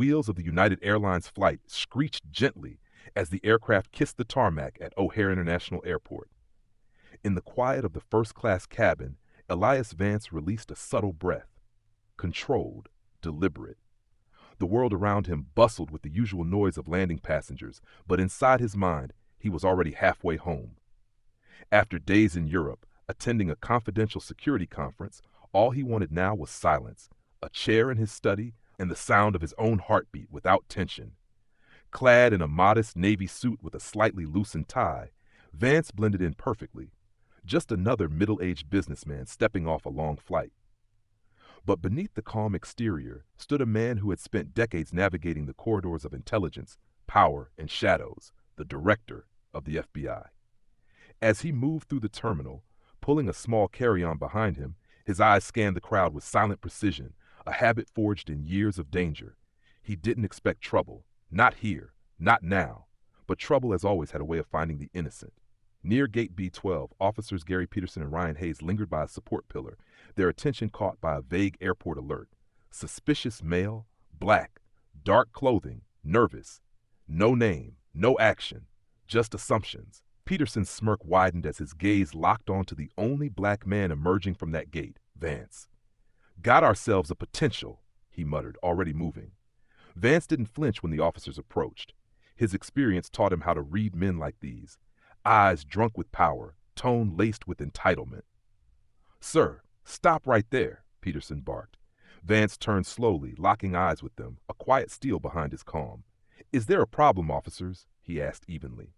wheels of the United Airlines flight screeched gently as the aircraft kissed the tarmac at O'Hare International Airport. In the quiet of the first-class cabin, Elias Vance released a subtle breath, controlled, deliberate. The world around him bustled with the usual noise of landing passengers, but inside his mind, he was already halfway home. After days in Europe, attending a confidential security conference, all he wanted now was silence, a chair in his study, and the sound of his own heartbeat without tension. Clad in a modest navy suit with a slightly loosened tie, Vance blended in perfectly, just another middle-aged businessman stepping off a long flight. But beneath the calm exterior stood a man who had spent decades navigating the corridors of intelligence, power, and shadows, the director of the FBI. As he moved through the terminal, pulling a small carry-on behind him, his eyes scanned the crowd with silent precision, a habit forged in years of danger. He didn't expect trouble, not here, not now, but trouble has always had a way of finding the innocent. Near Gate B-12, officers Gary Peterson and Ryan Hayes lingered by a support pillar, their attention caught by a vague airport alert. Suspicious male, black, dark clothing, nervous. No name, no action, just assumptions. Peterson's smirk widened as his gaze locked onto the only black man emerging from that gate, Vance. "Got ourselves a potential," he muttered, already moving. Vance didn't flinch when the officers approached. His experience taught him how to read men like these. Eyes drunk with power, tone laced with entitlement. "Sir, stop right there," Peterson barked. Vance turned slowly, locking eyes with them, a quiet steel behind his calm. "Is there a problem, officers?" he asked evenly.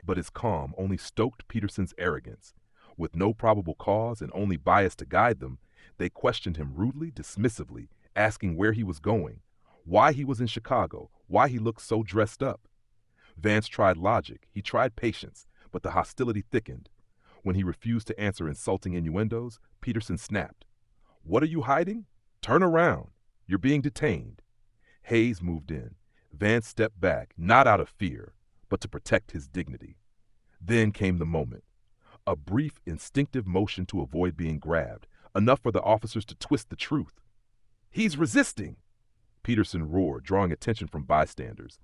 But his calm only stoked Peterson's arrogance. With no probable cause and only bias to guide them, they questioned him rudely, dismissively, asking where he was going, why he was in Chicago, why he looked so dressed up. Vance tried logic, he tried patience, but the hostility thickened. When he refused to answer insulting innuendos, Peterson snapped. "What are you hiding? Turn around. You're being detained." Hayes moved in. Vance stepped back, not out of fear, but to protect his dignity. Then came the moment. A brief, instinctive motion to avoid being grabbed, enough for the officers to twist the truth. "He's resisting!" Peterson roared, drawing attention from bystanders.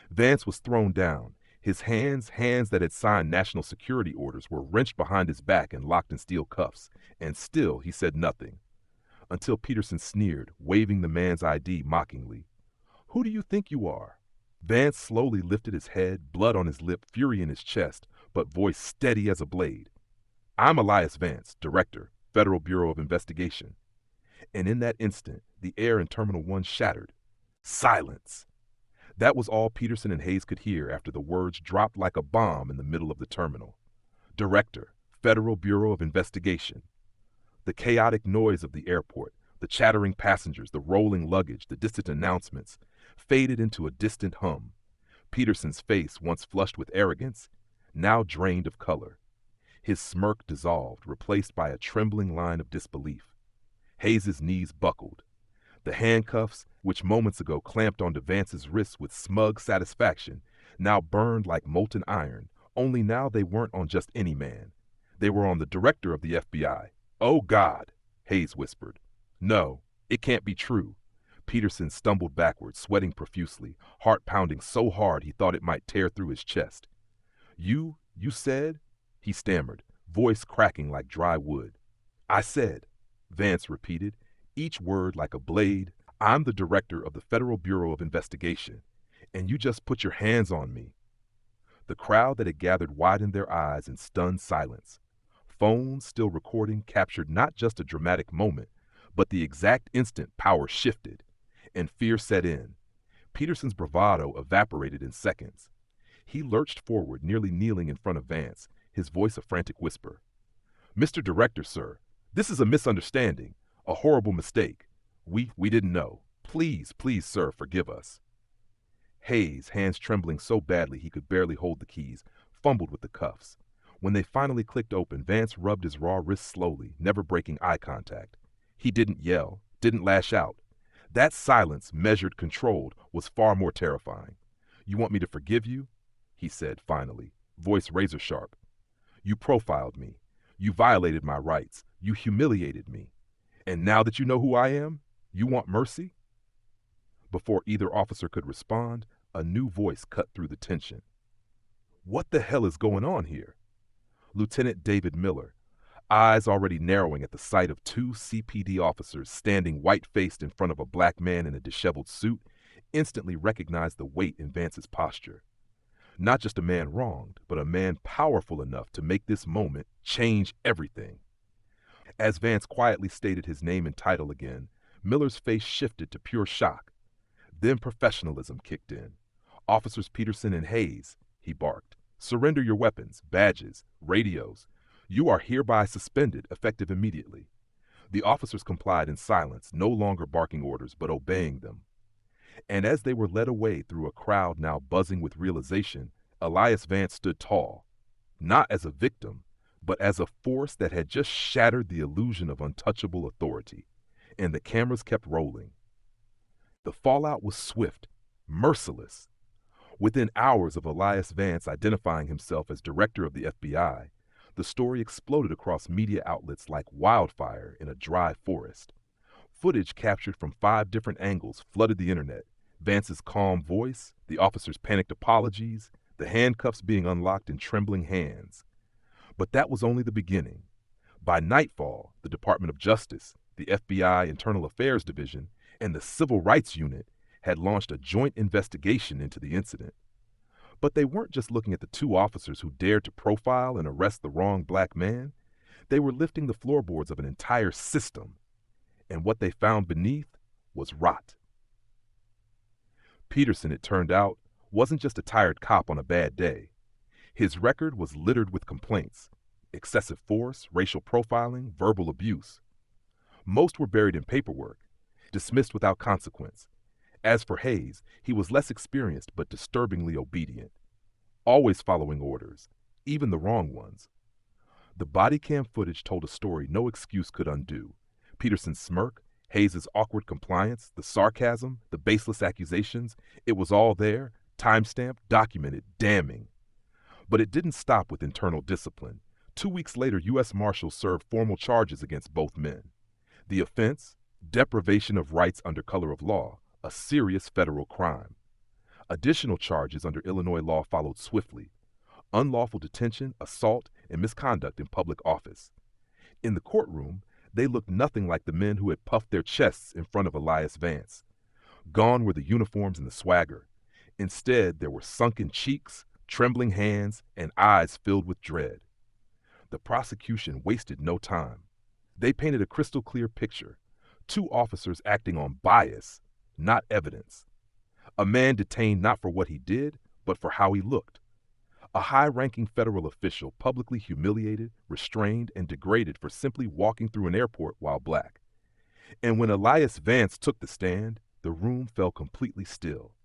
Vance was thrown down. His hands that had signed national security orders, were wrenched behind his back and locked in steel cuffs, and still he said nothing. Until Peterson sneered, waving the man's ID mockingly. "Who do you think you are?" Vance slowly lifted his head, blood on his lip, fury in his chest, but voice steady as a blade. "I'm Elias Vance, Director, Federal Bureau of Investigation." And in that instant, the air in Terminal 1 shattered. Silence! That was all Peterson and Hayes could hear after the words dropped like a bomb in the middle of the terminal. Director, Federal Bureau of Investigation. The chaotic noise of the airport, the chattering passengers, the rolling luggage, the distant announcements, faded into a distant hum. Peterson's face, once flushed with arrogance, now drained of color. His smirk dissolved, replaced by a trembling line of disbelief. Hayes's knees buckled. The handcuffs, which moments ago clamped onto Vance's wrists with smug satisfaction, now burned like molten iron, only now they weren't on just any man. They were on the director of the FBI. "Oh, God," Hayes whispered. "No, it can't be true." Peterson stumbled backward, sweating profusely, heart pounding so hard he thought it might tear through his chest. You said?" he stammered, voice cracking like dry wood. "I said," Vance repeated, each word like a blade, "I'm the director of the Federal Bureau of Investigation, and you just put your hands on me." The crowd that had gathered widened their eyes in stunned silence. Phones, still recording, captured not just a dramatic moment, but the exact instant power shifted, and fear set in. Peterson's bravado evaporated in seconds. He lurched forward, nearly kneeling in front of Vance, his voice a frantic whisper. "Mr. Director, sir, this is a misunderstanding, a horrible mistake. We didn't know. Please, sir, forgive us." Hayes, hands trembling so badly he could barely hold the keys, fumbled with the cuffs. When they finally clicked open, Vance rubbed his raw wrists slowly, never breaking eye contact. He didn't yell, didn't lash out. That silence, measured, controlled, was far more terrifying. "You want me to forgive you?" he said finally, voice razor sharp. "You profiled me. You violated my rights. You humiliated me. And now that you know who I am, you want mercy?" Before either officer could respond, a new voice cut through the tension. "What the hell is going on here?" Lieutenant David Miller, eyes already narrowing at the sight of two CPD officers standing white-faced in front of a black man in a disheveled suit, instantly recognized the weight in Vance's posture. Not just a man wronged, but a man powerful enough to make this moment change everything. As Vance quietly stated his name and title again, Miller's face shifted to pure shock. Then professionalism kicked in. "Officers Peterson and Hayes," he barked, "surrender your weapons, badges, radios. You are hereby suspended, effective immediately." The officers complied in silence, no longer barking orders, but obeying them. And as they were led away through a crowd now buzzing with realization, Elias Vance stood tall, not as a victim, but as a force that had just shattered the illusion of untouchable authority. And the cameras kept rolling. The fallout was swift, merciless. Within hours of Elias Vance identifying himself as director of the FBI, the story exploded across media outlets like wildfire in a dry forest. Footage captured from 5 different angles flooded the internet. Vance's calm voice, the officer's panicked apologies, the handcuffs being unlocked in trembling hands. But that was only the beginning. By nightfall, the Department of Justice, the FBI Internal Affairs Division, and the Civil Rights Unit had launched a joint investigation into the incident. But they weren't just looking at the 2 officers who dared to profile and arrest the wrong black man. They were lifting the floorboards of an entire system. And what they found beneath was rot. Peterson, it turned out, wasn't just a tired cop on a bad day. His record was littered with complaints: excessive force, racial profiling, verbal abuse. Most were buried in paperwork, dismissed without consequence. As for Hayes, he was less experienced but disturbingly obedient, always following orders, even the wrong ones. The body cam footage told a story no excuse could undo. Peterson's smirk, Hayes' awkward compliance, the sarcasm, the baseless accusations, it was all there, time-stamped, documented, damning. But it didn't stop with internal discipline. 2 weeks later, U.S. Marshals served formal charges against both men. The offense, deprivation of rights under color of law, a serious federal crime. Additional charges under Illinois law followed swiftly: unlawful detention, assault, and misconduct in public office. In the courtroom, they looked nothing like the men who had puffed their chests in front of Elias Vance. Gone were the uniforms and the swagger. Instead, there were sunken cheeks, trembling hands, and eyes filled with dread. The prosecution wasted no time. They painted a crystal clear picture: 2 officers acting on bias, not evidence. A man detained not for what he did, but for how he looked. A high-ranking federal official publicly humiliated, restrained, and degraded for simply walking through an airport while black. And when Elias Vance took the stand, the room fell completely still.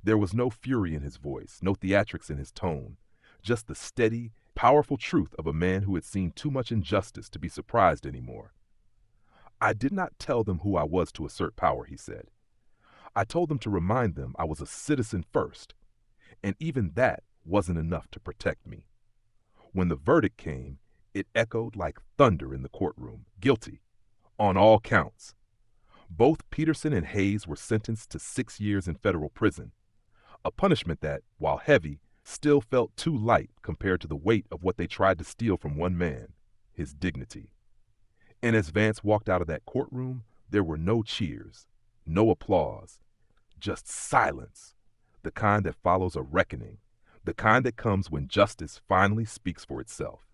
There was no fury in his voice, no theatrics in his tone, just the steady, powerful truth of a man who had seen too much injustice to be surprised anymore. "I did not tell them who I was to assert power," he said. "I told them to remind them I was a citizen first, and even that wasn't enough to protect me." When the verdict came, it echoed like thunder in the courtroom: guilty, on all counts. Both Peterson and Hayes were sentenced to 6 years in federal prison, a punishment that, while heavy, still felt too light compared to the weight of what they tried to steal from one man: his dignity. And as Vance walked out of that courtroom, there were no cheers, no applause, just silence, the kind that follows a reckoning, the kind that comes when justice finally speaks for itself.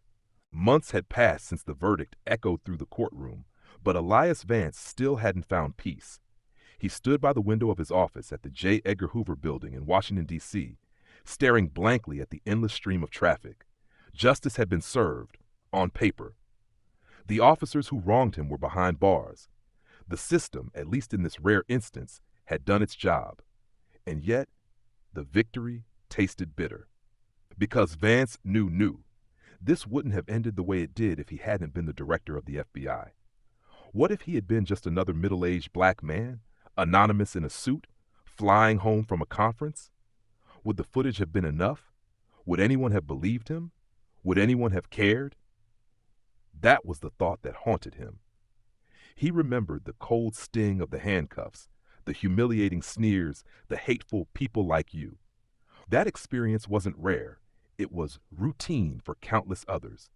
Months had passed since the verdict echoed through the courtroom, but Elias Vance still hadn't found peace. He stood by the window of his office at the J. Edgar Hoover Building in Washington, D.C., staring blankly at the endless stream of traffic. Justice had been served, on paper. The officers who wronged him were behind bars. The system, at least in this rare instance, had done its job. And yet, the victory tasted bitter. Because Vance knew. This wouldn't have ended the way it did if he hadn't been the director of the FBI. What if he had been just another middle-aged black man, anonymous in a suit, flying home from a conference? Would the footage have been enough? Would anyone have believed him? Would anyone have cared? That was the thought that haunted him. He remembered the cold sting of the handcuffs, the humiliating sneers, the hateful people like you. That experience wasn't rare. It was routine for countless others.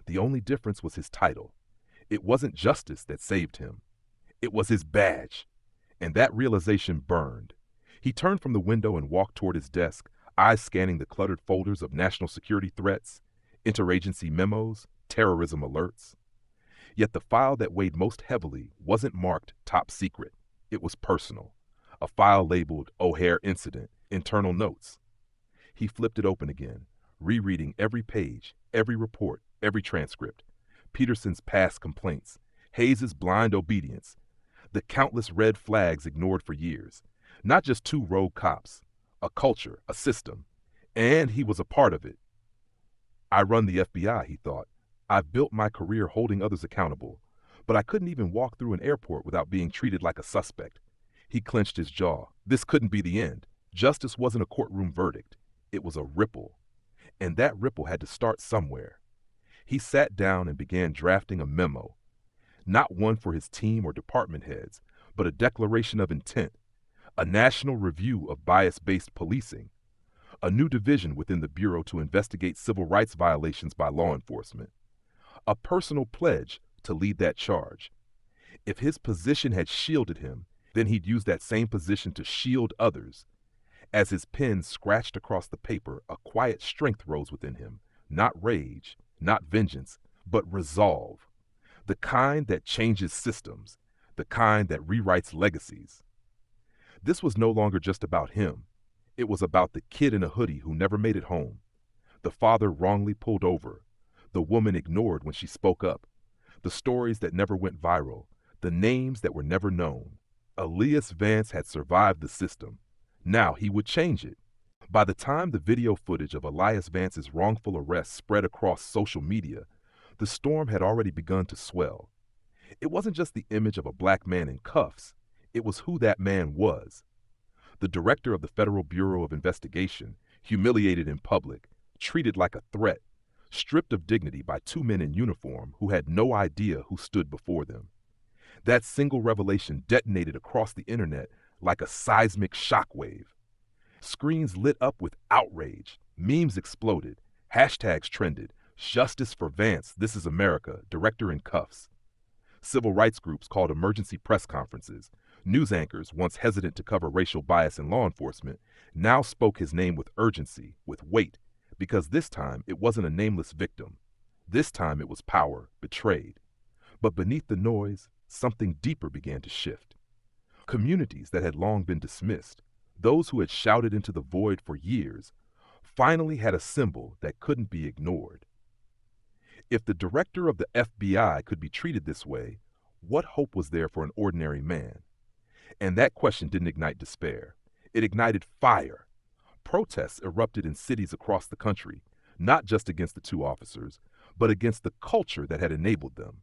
The only difference was his title. It wasn't justice that saved him. It was his badge. And that realization burned. He turned from the window and walked toward his desk, eyes scanning the cluttered folders of national security threats, interagency memos, terrorism alerts. Yet the file that weighed most heavily wasn't marked top secret. It was personal. A file labeled O'Hare Incident, Internal Notes. He flipped it open again, rereading every page, every report, every transcript. Peterson's past complaints, Hayes's blind obedience, the countless red flags ignored for years. Not just two rogue cops, a culture, a system. And he was a part of it. I run the FBI, he thought. I've built my career holding others accountable, but I couldn't even walk through an airport without being treated like a suspect. He clenched his jaw. This couldn't be the end. Justice wasn't a courtroom verdict. It was a ripple. And that ripple had to start somewhere. He sat down and began drafting a memo. Not one for his team or department heads, but a declaration of intent. A national review of bias-based policing. A new division within the Bureau to investigate civil rights violations by law enforcement. A personal pledge to lead that charge. If his position had shielded him, then he'd use that same position to shield others. As his pen scratched across the paper, a quiet strength rose within him. Not rage, not vengeance, but resolve. The kind that changes systems, the kind that rewrites legacies. This was no longer just about him. It was about the kid in a hoodie who never made it home, the father wrongly pulled over, the woman ignored when she spoke up, the stories that never went viral, the names that were never known. Elias Vance had survived the system. Now he would change it. By the time the video footage of Elias Vance's wrongful arrest spread across social media, the storm had already begun to swell. It wasn't just the image of a black man in cuffs. It was who that man was. The director of the Federal Bureau of Investigation, humiliated in public, treated like a threat, stripped of dignity by two men in uniform who had no idea who stood before them. That single revelation detonated across the internet like a seismic shockwave. Screens lit up with outrage, memes exploded, hashtags trended, "Justice for Vance, This is America, Director in Cuffs." Civil rights groups called emergency press conferences. News anchors, once hesitant to cover racial bias in law enforcement, now spoke his name with urgency, with weight, because this time it wasn't a nameless victim. This time it was power, betrayed. But beneath the noise, something deeper began to shift. Communities that had long been dismissed, those who had shouted into the void for years, finally had a symbol that couldn't be ignored. If the director of the FBI could be treated this way, what hope was there for an ordinary man? And that question didn't ignite despair. It ignited fire. Protests erupted in cities across the country, not just against the two officers, but against the culture that had enabled them.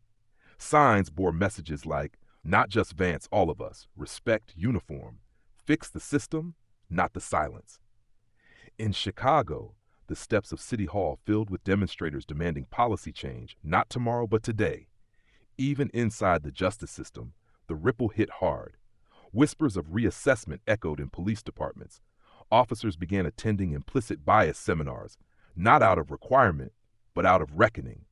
Signs bore messages like, "Not just Vance, all of us. Respect uniform. Fix the system, not the silence." In Chicago, the steps of City Hall filled with demonstrators demanding policy change, not tomorrow but today. Even inside the justice system, the ripple hit hard. Whispers of reassessment echoed in police departments. Officers began attending implicit bias seminars, not out of requirement, but out of reckoning.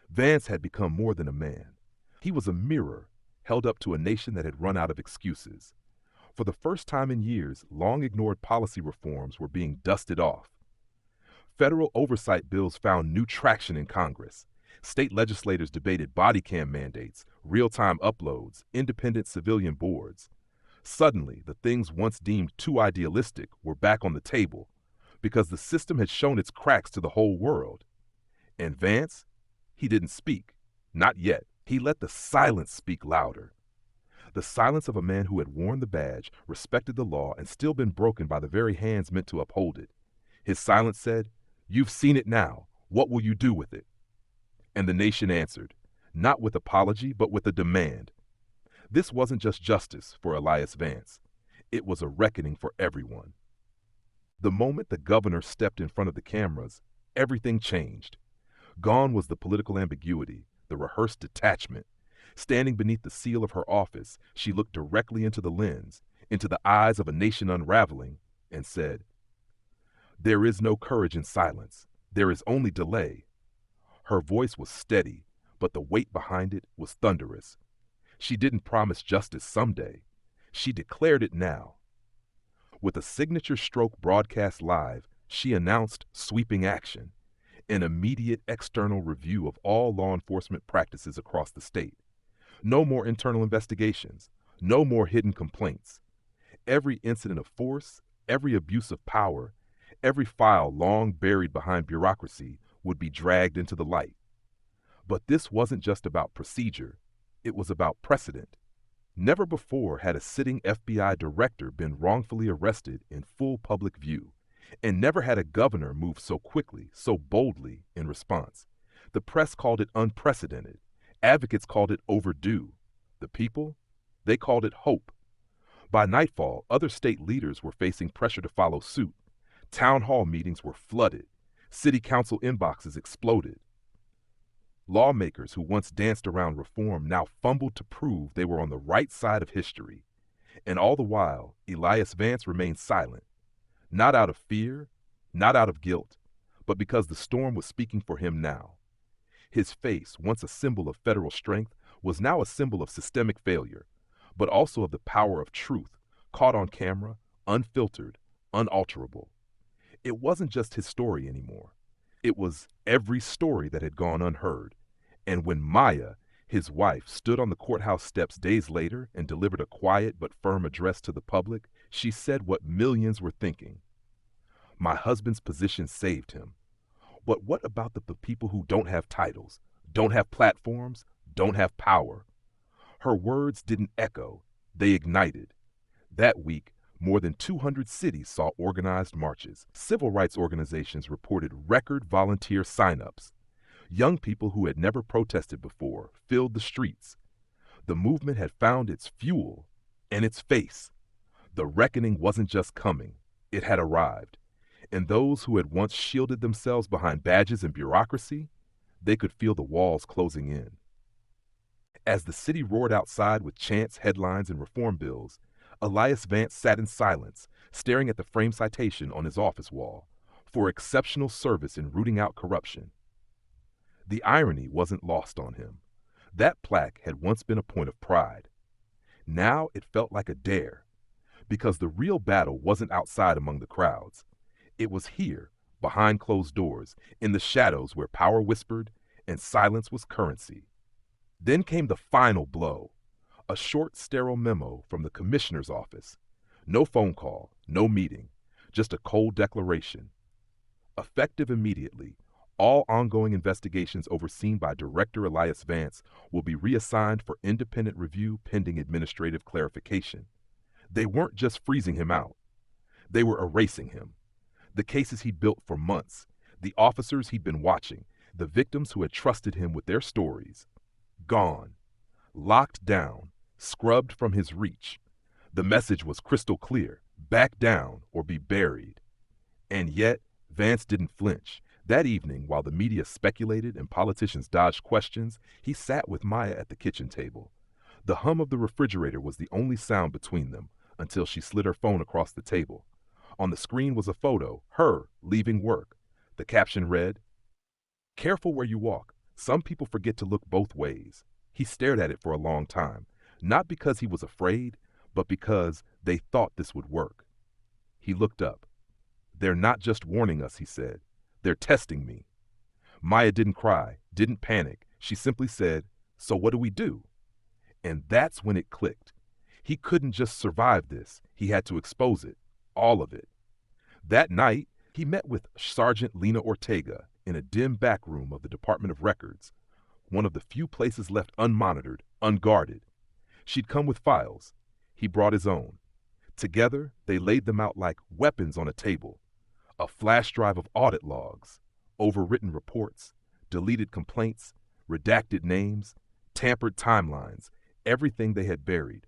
Vance had become more than a man. He was a mirror held up to a nation that had run out of excuses. For the first time in years, long-ignored policy reforms were being dusted off. Federal oversight bills found new traction in Congress. State legislators debated body cam mandates, real-time uploads, independent civilian boards. Suddenly, the things once deemed too idealistic were back on the table because the system had shown its cracks to the whole world. And Vance, he didn't speak. Not yet. He let the silence speak louder. The silence of a man who had worn the badge, respected the law, and still been broken by the very hands meant to uphold it. His silence said, "You've seen it now. What will you do with it?" And the nation answered, not with apology, but with a demand. This wasn't just justice for Elias Vance. It was a reckoning for everyone. The moment the governor stepped in front of the cameras, everything changed. Gone was the political ambiguity, the rehearsed detachment. Standing beneath the seal of her office, she looked directly into the lens, into the eyes of a nation unraveling, and said, "There is no courage in silence. There is only delay." Her voice was steady, but the weight behind it was thunderous. She didn't promise justice someday. She declared it now. With a signature stroke broadcast live, she announced sweeping action, an immediate external review of all law enforcement practices across the state. No more internal investigations, no more hidden complaints. Every incident of force, every abuse of power, every file long buried behind bureaucracy would be dragged into the light. But this wasn't just about procedure, it was about precedent. Never before had a sitting FBI director been wrongfully arrested in full public view, and never had a governor move so quickly, so boldly in response. The press called it unprecedented. Advocates called it overdue. The people? They called it hope. By nightfall, other state leaders were facing pressure to follow suit. Town hall meetings were flooded. City council inboxes exploded. Lawmakers who once danced around reform now fumbled to prove they were on the right side of history. And all the while, Elias Vance remained silent. Not out of fear, not out of guilt, but because the storm was speaking for him now. His face, once a symbol of federal strength, was now a symbol of systemic failure, but also of the power of truth, caught on camera, unfiltered, unalterable. It wasn't just his story anymore. It was every story that had gone unheard. And when Maya, his wife, stood on the courthouse steps days later and delivered a quiet but firm address to the public, she said what millions were thinking. My husband's position saved him. But what about the people who don't have titles, don't have platforms, don't have power? Her words didn't echo, they ignited. That week, more than 200 cities saw organized marches. Civil rights organizations reported record volunteer signups. Young people who had never protested before filled the streets. The movement had found its fuel and its face. The reckoning wasn't just coming, it had arrived. And those who had once shielded themselves behind badges and bureaucracy, they could feel the walls closing in. As the city roared outside with chants, headlines, and reform bills, Elias Vance sat in silence, staring at the framed citation on his office wall, for exceptional service in rooting out corruption. The irony wasn't lost on him. That plaque had once been a point of pride. Now it felt like a dare, because the real battle wasn't outside among the crowds. It was here, behind closed doors, in the shadows where power whispered and silence was currency. Then came the final blow. A short, sterile memo from the commissioner's office. No phone call, no meeting, just a cold declaration. Effective immediately, all ongoing investigations overseen by Director Elias Vance will be reassigned for independent review pending administrative clarification. They weren't just freezing him out. They were erasing him. The cases he'd built for months, the officers he'd been watching, the victims who had trusted him with their stories. Gone. Locked down. Scrubbed from his reach. The message was crystal clear: back down or be buried. And yet, Vance didn't flinch. That evening, while the media speculated and politicians dodged questions, he sat with Maya at the kitchen table. The hum of the refrigerator was the only sound between them, until she slid her phone across the table. On the screen was a photo, her leaving work. The caption read, "Careful where you walk. Some people forget to look both ways." He stared at it for a long time. Not because he was afraid, but because they thought this would work. He looked up. "They're not just warning us," he said. "They're testing me." Maya didn't cry, didn't panic. She simply said, "So what do we do?" And that's when it clicked. He couldn't just survive this. He had to expose it. All of it. That night, he met with Sergeant Lena Ortega in a dim back room of the Department of Records, one of the few places left unmonitored, unguarded. She'd come with files. He brought his own. Together, they laid them out like weapons on a table. A flash drive of audit logs, overwritten reports, deleted complaints, redacted names, tampered timelines, everything they had buried.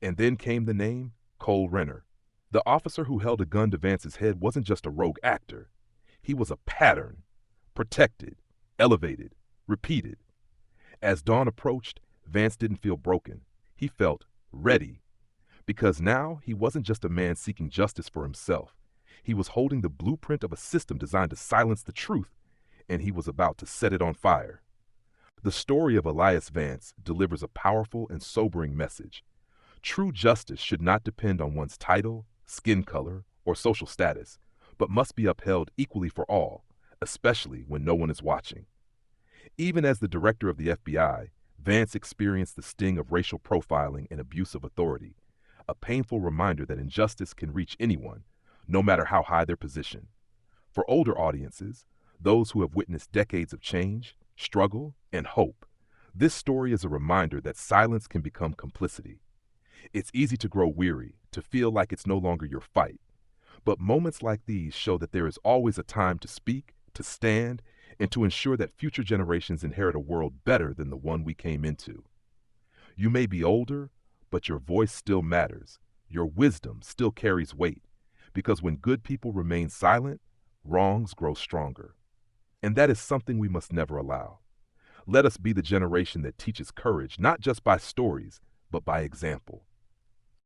And then came the name Cole Renner. The officer who held a gun to Vance's head wasn't just a rogue actor. He was a pattern. Protected, elevated, repeated. As dawn approached, Vance didn't feel broken. He felt ready. Because now he wasn't just a man seeking justice for himself. He was holding the blueprint of a system designed to silence the truth, and he was about to set it on fire. The story of Elias Vance delivers a powerful and sobering message. True justice should not depend on one's title, skin color, or social status, but must be upheld equally for all, especially when no one is watching. Even as the director of the FBI, Vance experienced the sting of racial profiling and abuse of authority, a painful reminder that injustice can reach anyone, no matter how high their position. For older audiences, those who have witnessed decades of change, struggle, and hope, this story is a reminder that silence can become complicity. It's easy to grow weary, to feel like it's no longer your fight. But moments like these show that there is always a time to speak, to stand, and to ensure that future generations inherit a world better than the one we came into. You may be older, but your voice still matters. Your wisdom still carries weight, because when good people remain silent, wrongs grow stronger. And that is something we must never allow. Let us be the generation that teaches courage, not just by stories, but by example.